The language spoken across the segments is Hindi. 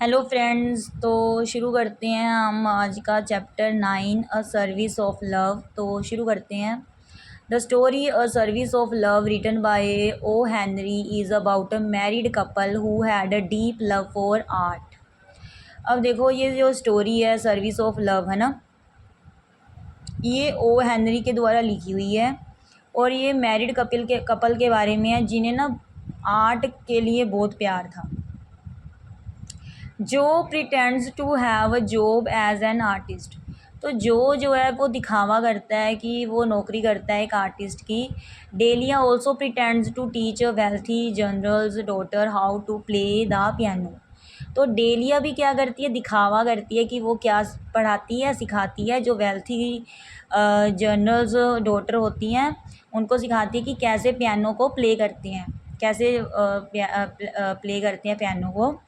हेलो फ्रेंड्स, तो शुरू करते हैं हम आज का chapter 9 a service of love. तो शुरू करते हैं। The story a service of love written by O Henry is about a married couple who had a deep love for art. अब देखो, ये जो स्टोरी है सर्विस ऑफ लव है ना, ये ओ हेनरी के द्वारा लिखी हुई है और ये मैरिड कपल के बारे में है जिन्हें ना आर्ट के लिए बहुत प्यार था। Joe pretends to have a job as an artist. तो जो है वो दिखावा करता है कि वो नौकरी करता है एक आर्टिस्ट की। Delia also pretends to teach a wealthy general's daughter how to play the piano. तो डेलिया भी क्या करती है, दिखावा करती है कि वो क्या पढ़ाती है, सिखाती है। जो वेल्थी जनरल्स डॉटर होती हैं उनको सिखाती है कि कैसे पियानो को प्ले करते हैं, कैसे प्ले करते हैं पियानो को।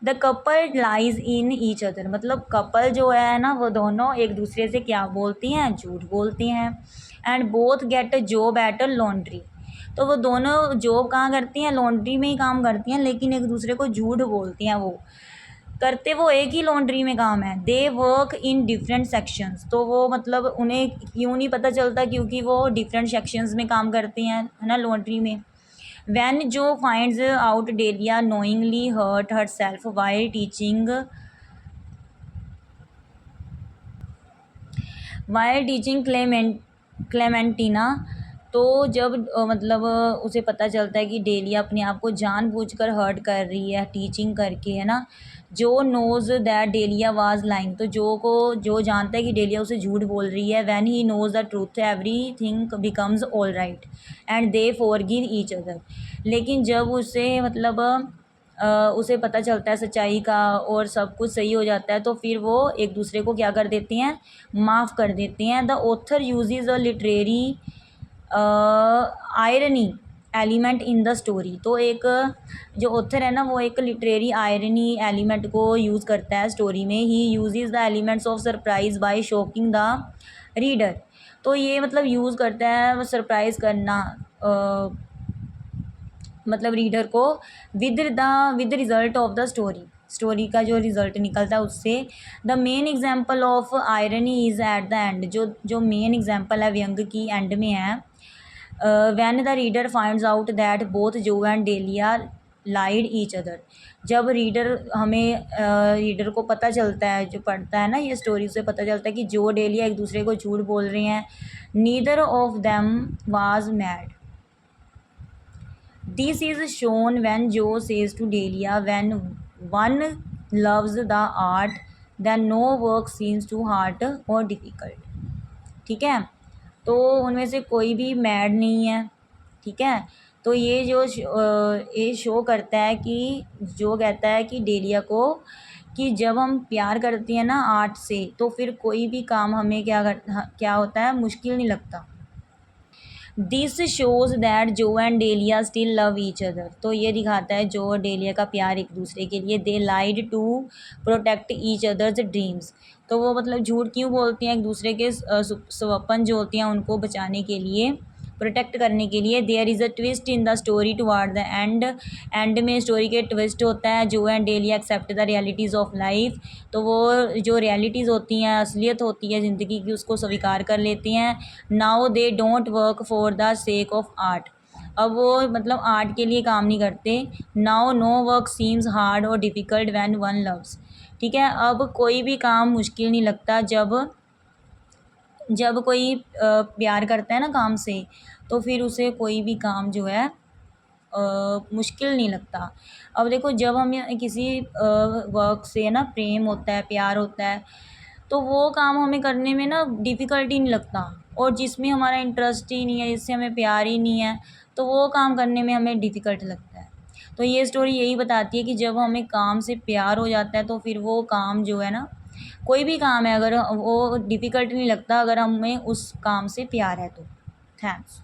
The couple lies in each other, मतलब कपल जो है ना वो दोनों एक दूसरे से क्या बोलती हैं, झूठ बोलती हैं। And both get a job at a laundry. तो वो दोनों जॉब कहाँ करती हैं, लॉन्ड्री में ही काम करती हैं, लेकिन एक दूसरे को झूठ बोलती हैं। वो करते वो एक ही लॉन्ड्री में काम है। They work in different sections. तो वो मतलब उन्हें क्यों नहीं पता चलता, क्योंकि वो डिफरेंट सेक्शंस में काम करती हैं, है ना, लॉन्ड्री में। When Jo finds out Delia knowingly hurt herself while teaching Clementina, तो जब मतलब उसे पता चलता है कि डेलिया अपने आप को जानबूझकर हर्ट कर रही है टीचिंग करके, है ना। Joe knows that Delia was lying, तो जो जानता है कि डेलिया उसे झूठ बोल रही है। When he knows the truth everything becomes all right and they forgive each other. लेकिन जब उसे मतलब उसे पता चलता है सच्चाई का और सब कुछ सही हो जाता है, तो फिर वो एक दूसरे को क्या कर देती हैं, माफ़ कर देती हैं। The author uses a literary irony element in the story. तो एक जो ऑथर है ना वो एक लिटरेरी आयरनी एलिमेंट को यूज़ करता है स्टोरी में। He uses the elements of surprise by shocking the reader. तो ये मतलब यूज़ करता है सरप्राइज करना, मतलब रीडर को with result of the story का जो रिजल्ट निकलता है उससे। The main example of irony is at the end. जो मेन एग्जाम्पल है व्यंग की एंड में है। When the reader finds out that both Jo and Della lied each other. जब रीडर को पता चलता है, जो पढ़ता है ना ये स्टोरी, से पता चलता है कि जो डेलिया एक दूसरे को झूठ बोल रहे हैं। Neither of them was mad. This is shown when Joe says to Delia, when one loves the art, then no work seems too hard or difficult। ठीक है, तो उनमें से कोई भी मैड नहीं है। ठीक है, तो ये शो करता है कि जो कहता है कि डेलिया को कि जब हम प्यार करते हैं ना आर्ट से, तो फिर कोई भी काम हमें क्या होता है, मुश्किल नहीं लगता। दिस शोज़ दैट जो and dahlia still love each other. तो ये दिखाता है जो और डेलिया का प्यार एक दूसरे के लिए। They lied to protect each others dreams. तो वो मतलब झूठ क्यों बोलती हैं, एक दूसरे के स्वप्न जो होती हैं उनको बचाने के लिए, प्रोटेक्ट करने के लिए। There is a twist in the story toward the end में स्टोरी के ट्विस्ट होता है। Joe and Delia accept the realities of life. तो वो जो रियलिटीज़ होती हैं, असलियत होती है ज़िंदगी की, उसको स्वीकार कर लेती हैं। Now they don't work for the sake of art. अब वो मतलब आर्ट के लिए काम नहीं करते। Now no work seems hard और डिफ़िकल्ट व्हेन वन लव्स। ठीक है, अब कोई भी काम मुश्किल नहीं लगता जब कोई प्यार करता है ना काम से, तो फिर उसे कोई भी काम जो है मुश्किल नहीं लगता। अब देखो, जब हम किसी वर्क से ना प्रेम होता है, प्यार होता है, तो वो काम हमें करने में ना डिफ़िकल्टी नहीं लगता। और जिसमें हमारा इंटरेस्ट ही नहीं है, जिससे हमें प्यार ही नहीं है, तो वो काम करने में हमें डिफ़िकल्ट लगता है। तो ये स्टोरी यही बताती है कि जब हमें काम से प्यार हो जाता है, तो फिर वो काम जो है ना, कोई भी काम है, अगर वो डिफ़िकल्ट नहीं लगता अगर हमें उस काम से प्यार है तो। थैंक्स।